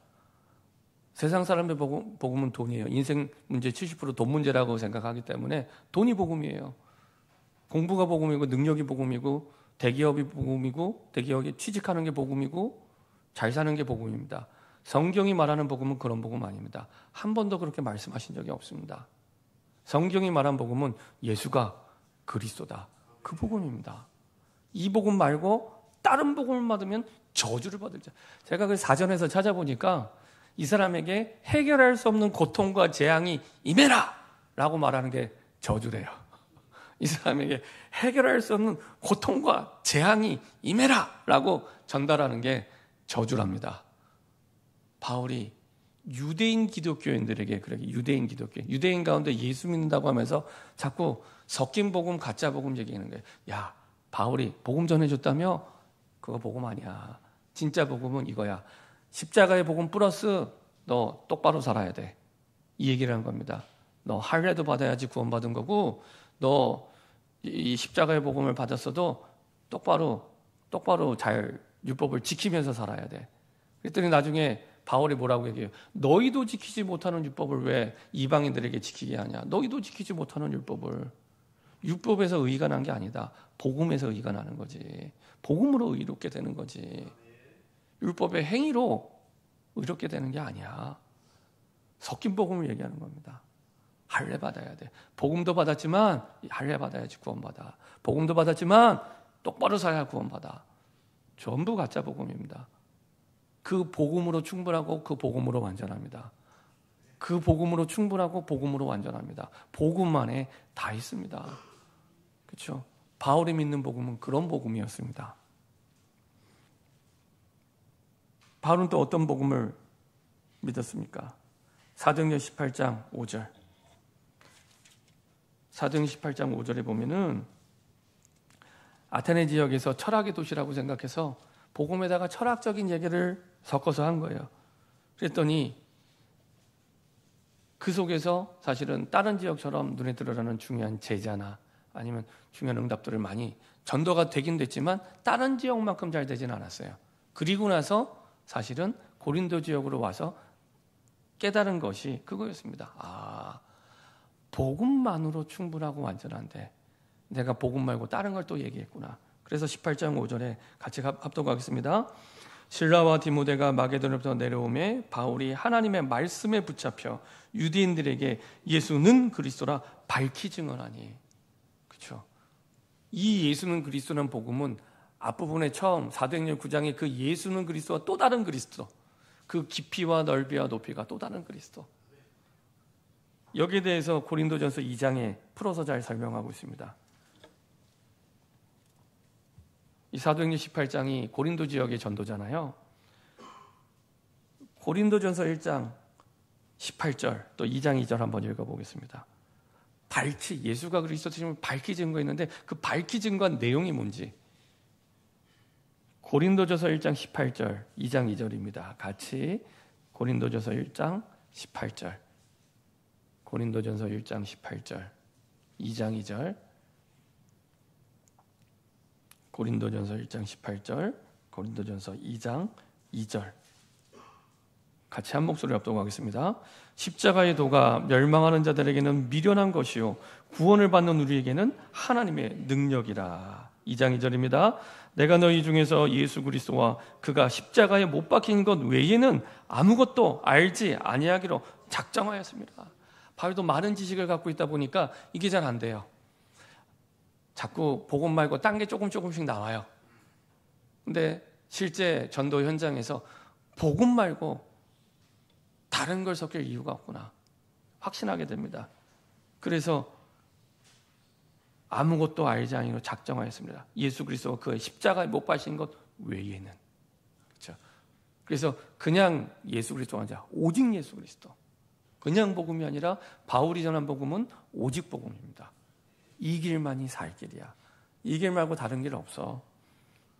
세상 사람들의 복음은 돈이에요. 인생 문제 70% 돈 문제라고 생각하기 때문에 돈이 복음이에요. 공부가 복음이고 능력이 복음이고 대기업이 복음이고 대기업에 취직하는 게 복음이고 잘 사는 게 복음입니다. 성경이 말하는 복음은 그런 복음 아닙니다. 한 번도 그렇게 말씀하신 적이 없습니다. 성경이 말한 복음은 예수가 그리스도다. 그 복음입니다. 이 복음 말고 다른 복음을 받으면 저주를 받을 자. 제가 그 사전에서 찾아보니까 이 사람에게 해결할 수 없는 고통과 재앙이 임해라! 라고 말하는 게 저주래요. 이 사람에게 해결할 수 없는 고통과 재앙이 임해라! 라고 전달하는 게 저주랍니다. 바울이 유대인 기독교인들에게, 그렇게 유대인 기독교인, 유대인 가운데 예수 믿는다고 하면서 자꾸 섞인 복음, 가짜 복음 얘기하는 거예요. 야, 바울이 복음 전해줬다며? 그거 복음 아니야. 진짜 복음은 이거야. 십자가의 복음 플러스 너 똑바로 살아야 돼. 이 얘기를 한 겁니다. 너 할례도 받아야지 구원받은 거고, 너 이 십자가의 복음을 받았어도 똑바로 잘 율법을 지키면서 살아야 돼. 그랬더니 나중에 바울이 뭐라고 얘기해요? 너희도 지키지 못하는 율법을 왜 이방인들에게 지키게 하냐? 너희도 지키지 못하는 율법을. 율법에서 의가 난 게 아니다. 복음에서 의가 나는 거지. 복음으로 의롭게 되는 거지. 율법의 행위로 의롭게 되는 게 아니야. 섞인 복음을 얘기하는 겁니다. 할례 받아야 돼. 복음도 받았지만 할례 받아야지 구원받아. 복음도 받았지만 똑바로 살아야 구원받아. 전부 가짜 복음입니다. 그 복음으로 충분하고 그 복음으로 완전합니다. 그 복음으로 충분하고 복음으로 완전합니다. 복음만에 다 있습니다. 그렇죠? 바울이 믿는 복음은 그런 복음이었습니다. 바울은 또 어떤 복음을 믿었습니까? 사도행전 18장 5절. 사도행전 18장 5절에 보면은 아테네 지역에서 철학의 도시라고 생각해서 복음에다가 철학적인 얘기를 섞어서 한 거예요. 그랬더니 그 속에서 사실은 다른 지역처럼 눈에 들어가는 중요한 제자나 아니면 중요한 응답들을 많이 전도가 되긴 됐지만 다른 지역만큼 잘 되진 않았어요. 그리고 나서 사실은 고린도 지역으로 와서 깨달은 것이 그거였습니다. 아, 복음만으로 충분하고 완전한데 내가 복음 말고 다른 걸 또 얘기했구나. 그래서 18장 5절에 같이 합독하겠습니다. 실라와 디모데가 마게도냐로부터 내려오매 바울이 하나님의 말씀에 붙잡혀 유대인들에게 예수는 그리스도라 밝히 증언하니. 그렇죠? 이 예수는 그리스도라는 복음은 앞부분에 처음 사도행전 9장에 그 예수는 그리스도와 또 다른 그리스도, 그 깊이와 넓이와 높이가 또 다른 그리스도. 여기에 대해서 고린도전서 2장에 풀어서 잘 설명하고 있습니다. 이 사도행전 18장이 고린도 지역의 전도잖아요. 고린도전서 1장 18절 또 2장 2절 한번 읽어보겠습니다. 밝히 예수가 그리스도임을 밝히 증거했는데 그 밝히 증거한 내용이 뭔지. 고린도전서 1장 18절 2장 2절입니다. 같이 고린도전서 1장 18절 고린도전서 1장 18절 2장 2절 고린도전서 1장 18절 고린도전서 2장 2절 같이 한 목소리로 합독하겠습니다. 십자가의 도가 멸망하는 자들에게는 미련한 것이요 구원을 받는 우리에게는 하나님의 능력이라. 2장 2절입니다. 내가 너희 중에서 예수 그리스도와 그가 십자가에 못 박힌 것 외에는 아무것도 알지 아니하기로 작정하였습니다. 바울도 많은 지식을 갖고 있다 보니까 이게 잘 안 돼요. 자꾸 복음 말고 딴 게 조금씩 나와요. 근데 실제 전도 현장에서 복음 말고 다른 걸 섞일 이유가 없구나 확신하게 됩니다. 그래서 아무것도 알지 아니로 작정하였습니다. 예수 그리스도가 그 십자가에 못 박힌 것 외에는. 그렇죠? 그래서 그냥 예수 그리스도가 아니라 오직 예수 그리스도. 그냥 복음이 아니라 바울이 전한 복음은 오직 복음입니다. 이 길만이 살 길이야. 이 길 말고 다른 길 없어.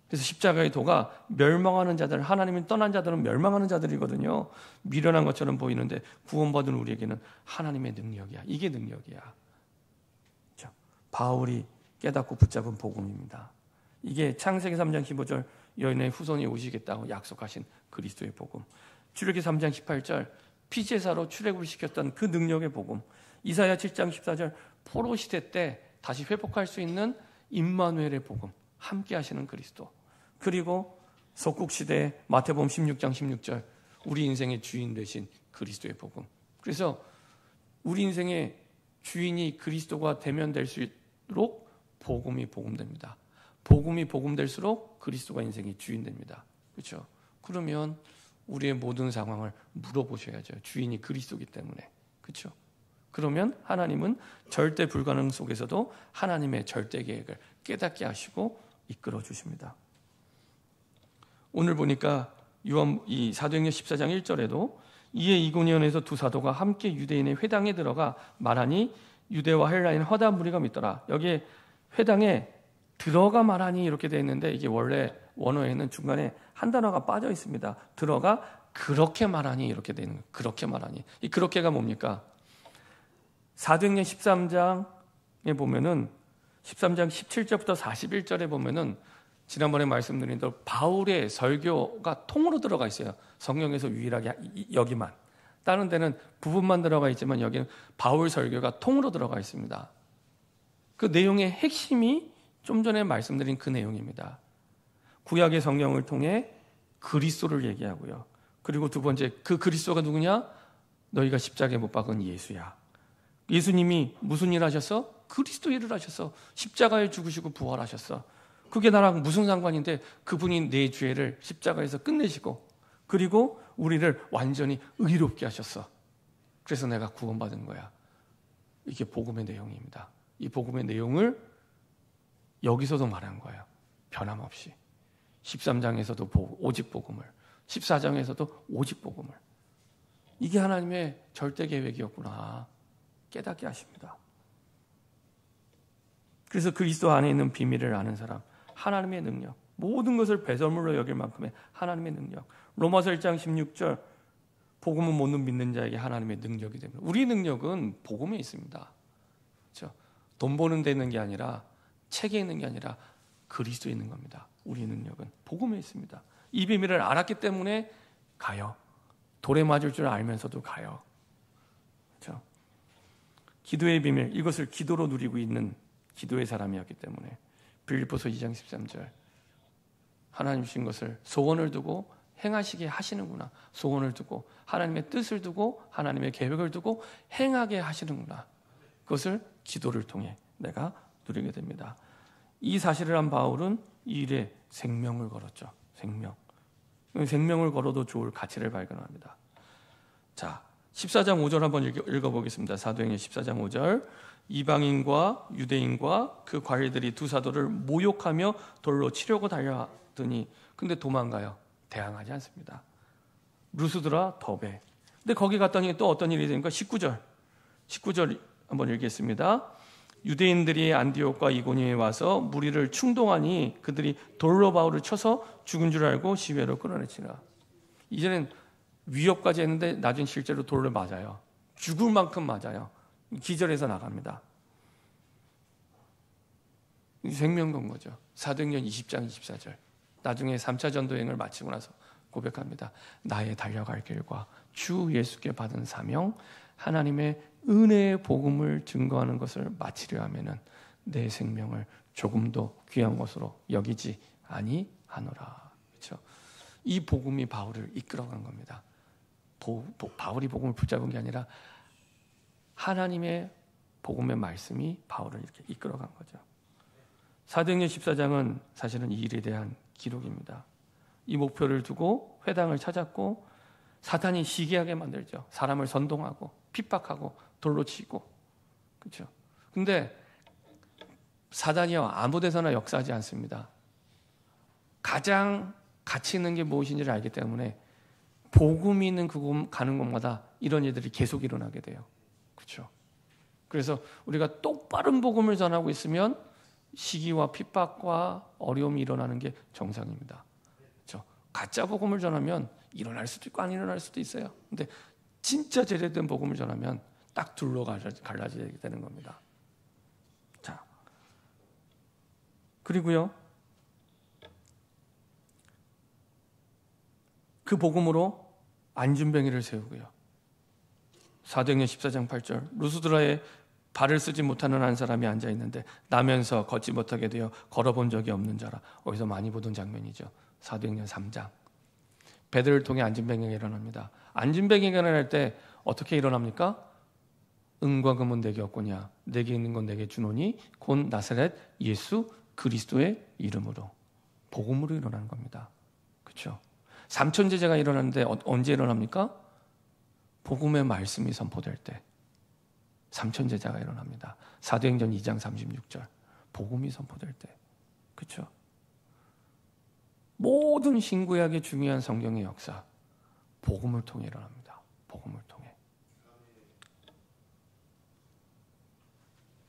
그래서 십자가의 도가 멸망하는 자들, 하나님이 떠난 자들은 멸망하는 자들이거든요. 미련한 것처럼 보이는데 구원받은 우리에게는 하나님의 능력이야. 이게 능력이야. 그렇죠? 바울이 깨닫고 붙잡은 복음입니다. 이게 창세기 3장 15절 여인의 후손이 오시겠다고 약속하신 그리스도의 복음. 출애굽기 3장 18절 피제사로 출애굽을 시켰던 그 능력의 복음. 이사야 7장 14절 포로 시대 때 다시 회복할 수 있는 임마누엘의 복음. 함께 하시는 그리스도. 그리고 석국시대의 마태복음 16장 16절 우리 인생의 주인 되신 그리스도의 복음. 그래서 우리 인생의 주인이 그리스도가 되면 될수록 복음이 복음됩니다. 복음이 복음될수록 그리스도가 인생의 주인 됩니다. 그렇죠? 그러면 우리의 모든 상황을 물어보셔야죠. 주인이 그리스도이기 때문에. 그렇죠? 그러면 하나님은 절대 불가능 속에서도 하나님의 절대 계획을 깨닫게 하시고 이끌어 주십니다. 오늘 보니까 이 사도행전 14장 1절에도 이에 이고니온에서 두 사도가 함께 유대인의 회당에 들어가 말하니 유대와 헬라인 허다 무리가 믿더라. 여기에 회당에 들어가 말하니 이렇게 되어 있는데 이게 원래 원어에는 중간에 한 단어가 빠져 있습니다. 들어가 그렇게 말하니 이렇게 되어 있는 거예요. 그렇게 말하니. 이 그렇게가 뭡니까? 사도행전 13장에 보면은 13장 17절부터 41절에 보면은 지난번에 말씀드린 대로 바울의 설교가 통으로 들어가 있어요. 성경에서 유일하게 여기만. 다른 데는 부분만 들어가 있지만 여기는 바울 설교가 통으로 들어가 있습니다. 그 내용의 핵심이 좀 전에 말씀드린 그 내용입니다. 구약의 성경을 통해 그리스도를 얘기하고요. 그리고 두 번째, 그 그리스도가 누구냐? 너희가 십자가에 못 박은 예수야. 예수님이 무슨 일 하셨어? 그리스도 일을 하셨어. 십자가에 죽으시고 부활하셨어. 그게 나랑 무슨 상관인데 그분이 내 죄를 십자가에서 끝내시고 그리고 우리를 완전히 의롭게 하셨어. 그래서 내가 구원받은 거야. 이게 복음의 내용입니다. 이 복음의 내용을 여기서도 말한 거예요. 변함없이. 13장에서도 오직 복음을, 14장에서도 오직 복음을. 이게 하나님의 절대 계획이었구나 깨닫게 하십니다. 그래서 그리스도 안에 있는 비밀을 아는 사람, 하나님의 능력, 모든 것을 배설물로 여길 만큼의 하나님의 능력. 로마서 1장 16절, 복음은 못 믿는 자에게 하나님의 능력이 됩니다. 우리 능력은 복음에 있습니다. 그렇죠? 돈 버는 데 있는 게 아니라, 책에 있는 게 아니라 그리스도에 있는 겁니다. 우리 능력은 복음에 있습니다. 이 비밀을 알았기 때문에 가요. 돌에 맞을 줄 알면서도 가요. 그렇죠? 기도의 비밀, 이것을 기도로 누리고 있는 기도의 사람이었기 때문에 빌립보서 2장 13절, 하나님 주신 것을 소원을 두고 행하시게 하시는구나. 소원을 두고 하나님의 뜻을 두고 하나님의 계획을 두고 행하게 하시는구나. 그것을 기도를 통해 내가 누리게 됩니다. 이 사실을 한 바울은 이 일에 생명을 걸었죠. 생명을 걸어도 좋을 가치를 발견합니다. 자, 14장 5절 한번 읽어보겠습니다. 사도행전 14장 5절. 이방인과 유대인과 그 관리들이 두 사도를 모욕하며 돌로 치려고 달려하더니 근데 도망가요. 대항하지 않습니다. 루스드라, 더베. 근데 거기 갔더니 또 어떤 일이 되니까 19절 한번 읽겠습니다. 유대인들이 안디옥과 이고니에 와서 무리를 충동하니 그들이 돌로 바울을 쳐서 죽은 줄 알고 시외로 끌어내치라. 이제는 위협까지 했는데 나중에 실제로 돌로 맞아요. 죽을 만큼 맞아요. 기절해서 나갑니다. 생명 건 거죠. 사도행전 20장 24절. 나중에 3차 전도행을 마치고 나서 고백합니다. 나의 달려갈 길과 주 예수께 받은 사명, 하나님의 은혜의 복음을 증거하는 것을 마치려 하면은 내 생명을 조금도 귀한 것으로 여기지 아니하노라. 그렇죠? 이 복음이 바울을 이끌어간 겁니다. 바울이 복음을 붙잡은 게 아니라 하나님의 복음의 말씀이 바울을 이렇게 이끌어간 거죠. 사도행전 14장은 사실은 이 일에 대한 기록입니다. 이 목표를 두고 회당을 찾았고 사탄이 시기하게 만들죠. 사람을 선동하고 핍박하고 돌로 치고. 그렇죠? 근데 사단이요 아무 데서나 역사하지 않습니다. 가장 가치 있는 게 무엇인지를 알기 때문에 복음이 있는 그곳 가는 곳마다 이런 일들이 계속 일어나게 돼요. 그렇죠? 그래서 우리가 똑바른 복음을 전하고 있으면 시기와 핍박과 어려움이 일어나는 게 정상입니다. 그렇죠? 가짜 복음을 전하면 일어날 수도 있고 안 일어날 수도 있어요. 근데 진짜 제대된 복음을 전하면 딱 둘로 갈라지게 되는 겁니다. 자, 그리고요. 그 복음으로 안진뱅이를 세우고요. 사도행전 14장 8절. 루스드라에 발을 쓰지 못하는 한 사람이 앉아 있는데 나면서 걷지 못하게 되어 걸어본 적이 없는 자라. 어디서 많이 보던 장면이죠. 사도행전 3장. 베드를 통해 안진뱅이가 일어납니다. 안진뱅이가 일어날 때 어떻게 일어납니까? 은과 금은 내게 없거냐. 내게 있는 건 내게 주노니 곧 나사렛 예수 그리스도의 이름으로. 복음으로 일어나는 겁니다. 그렇죠? 삼천제자가 일어나는데 언제 일어납니까? 복음의 말씀이 선포될 때 삼천제자가 일어납니다. 사도행전 2장 36절. 복음이 선포될 때. 그렇죠? 모든 신구약의 중요한 성경의 역사 복음을 통해 일어납니다. 복음을 통해.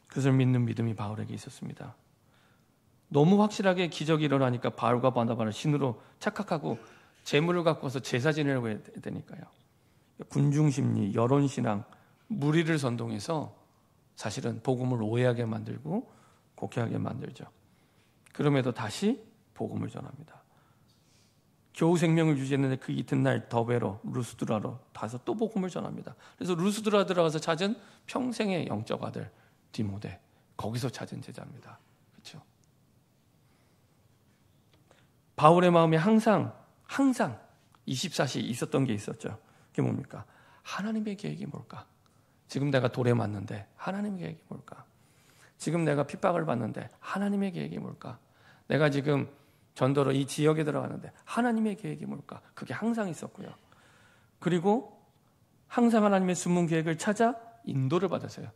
그것을 믿는 믿음이 바울에게 있었습니다. 너무 확실하게 기적이 일어나니까 바울과 바나바를 신으로 착각하고 재물을 갖고 와서 제사 지내려고 해야 되니까요. 군중심리, 여론신앙, 무리를 선동해서 사실은 복음을 오해하게 만들고 곡해하게 만들죠. 그럼에도 다시 복음을 전합니다. 겨우 생명을 유지했는데 그 이튿날 더베로 루스드라로 가서 또 복음을 전합니다. 그래서 루스드라 들어가서 찾은 평생의 영적 아들 디모데, 거기서 찾은 제자입니다. 그렇죠? 바울의 마음에 항상 24시 있었던 게 있었죠. 그게 뭡니까? 하나님의 계획이 뭘까? 지금 내가 돌에 맞는데 하나님의 계획이 뭘까? 지금 내가 핍박을 받는데 하나님의 계획이 뭘까? 내가 지금 전도로 이 지역에 들어가는데 하나님의 계획이 뭘까? 그게 항상 있었고요. 그리고 항상 하나님의 숨은 계획을 찾아 인도를 받았어요.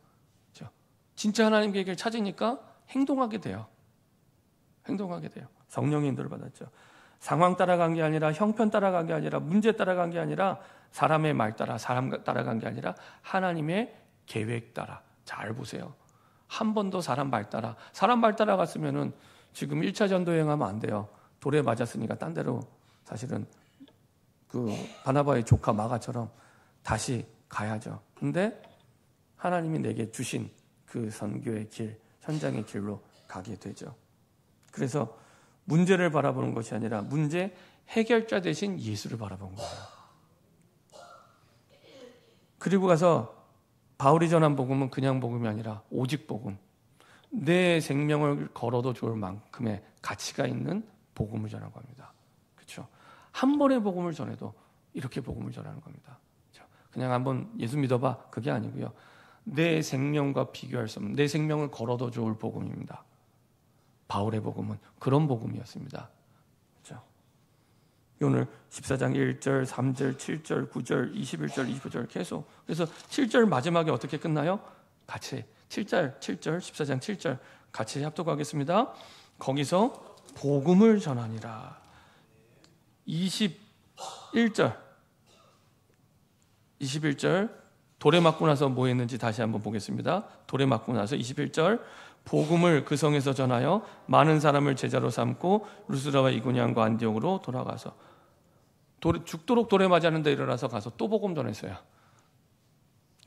그렇죠? 진짜 하나님 계획을 찾으니까 행동하게 돼요. 성령의 인도를 받았죠. 상황 따라간 게 아니라 형편 따라간 게 아니라 문제 따라간 게 아니라 사람의 말 따라 사람 따라간 게 아니라 하나님의 계획 따라. 잘 보세요. 한 번도 사람 말 따라갔으면은 지금 1차 전도 여행하면 안 돼요. 돌에 맞았으니까 딴 데로 사실은 그 바나바의 조카 마가처럼 다시 가야죠. 근데 하나님이 내게 주신 그 선교의 길, 현장의 길로 가게 되죠. 그래서 문제를 바라보는 것이 아니라 문제 해결자 대신 예수를 바라본 거예요. 그리고 가서 바울이 전한 복음은 그냥 복음이 아니라 오직 복음. 내 생명을 걸어도 좋을 만큼의 가치가 있는 복음을 전한 겁니다. 그렇죠? 한 번의 복음을 전해도 이렇게 복음을 전하는 겁니다. 그렇죠? 그냥 한번 예수 믿어봐. 그게 아니고요. 내 생명과 비교할 수 없는 내 생명을 걸어도 좋을 복음입니다. 바울의 복음은 그런 복음이었습니다. 그렇죠? 오늘 14장 1절, 3절, 7절, 9절, 21절, 25절 계속. 그래서 7절 마지막에 어떻게 끝나요? 같이 7절, 14장 7절 같이 합독하겠습니다. 거기서 복음을 전하니라. 21절 돌에 맞고 나서 뭐 했는지 다시 한번 보겠습니다. 돌에 맞고 나서 21절 복음을 그 성에서 전하여 많은 사람을 제자로 삼고 루스드라와 이고니온과 안디옥으로 돌아가서 죽도록 돌에 맞았는데 일어나서 가서 또 복음 전했어요.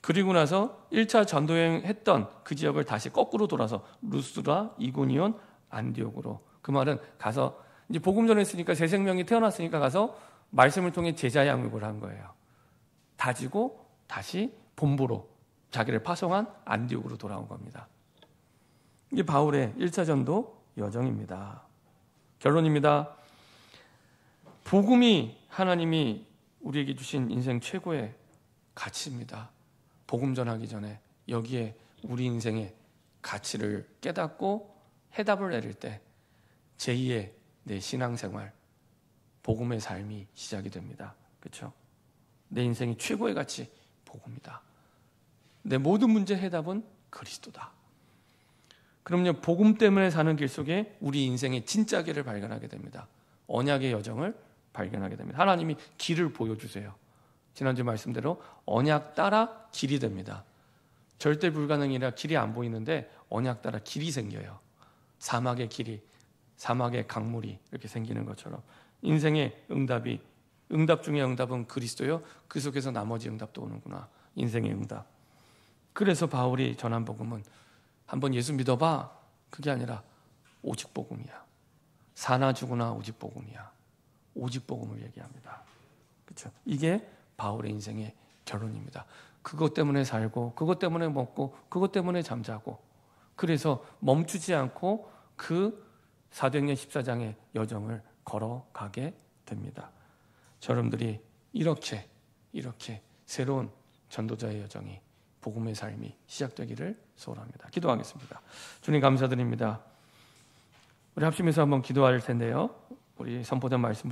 그리고 나서 1차 전도여행 했던 그 지역을 다시 거꾸로 돌아서 루스드라, 이고니온, 안디옥으로. 그 말은 가서 이제 복음 전했으니까 새 생명이 태어났으니까 가서 말씀을 통해 제자 양육을 한 거예요. 다지고 다시 본부로 자기를 파송한 안디옥으로 돌아온 겁니다. 이게 바울의 1차 전도 여정입니다. 결론입니다. 복음이 하나님이 우리에게 주신 인생 최고의 가치입니다. 복음 전하기 전에 여기에 우리 인생의 가치를 깨닫고 해답을 내릴 때 제2의 내 신앙생활, 복음의 삶이 시작이 됩니다. 그렇죠? 내 인생의 최고의 가치, 복음이다. 내 모든 문제 해답은 그리스도다. 그럼요, 복음 때문에 사는 길 속에 우리 인생의 진짜 길을 발견하게 됩니다. 언약의 여정을 발견하게 됩니다. 하나님이 길을 보여주세요. 지난주 말씀대로 언약 따라 길이 됩니다. 절대 불가능이라 길이 안 보이는데 언약 따라 길이 생겨요. 사막의 길이, 사막의 강물이 이렇게 생기는 것처럼 인생의 응답 중에 응답은 그리스도요. 그 속에서 나머지 응답도 오는구나. 인생의 응답. 그래서 바울이 전한 복음은 한번 예수 믿어봐. 그게 아니라 오직 복음이야. 사나 죽으나 오직 복음이야. 오직 복음을 얘기합니다. 그렇죠? 이게 바울의 인생의 결론입니다. 그것 때문에 살고, 그것 때문에 먹고, 그것 때문에 잠자고, 그래서 멈추지 않고 그 사도행전 14장의 여정을 걸어가게 됩니다. 여러분들이 이렇게 새로운 전도자의 여정이, 복음의 삶이 시작되기를 소원합니다. 기도하겠습니다. 주님 감사드립니다. 우리 합심해서 한번 기도할 텐데요. 우리 선포된 말씀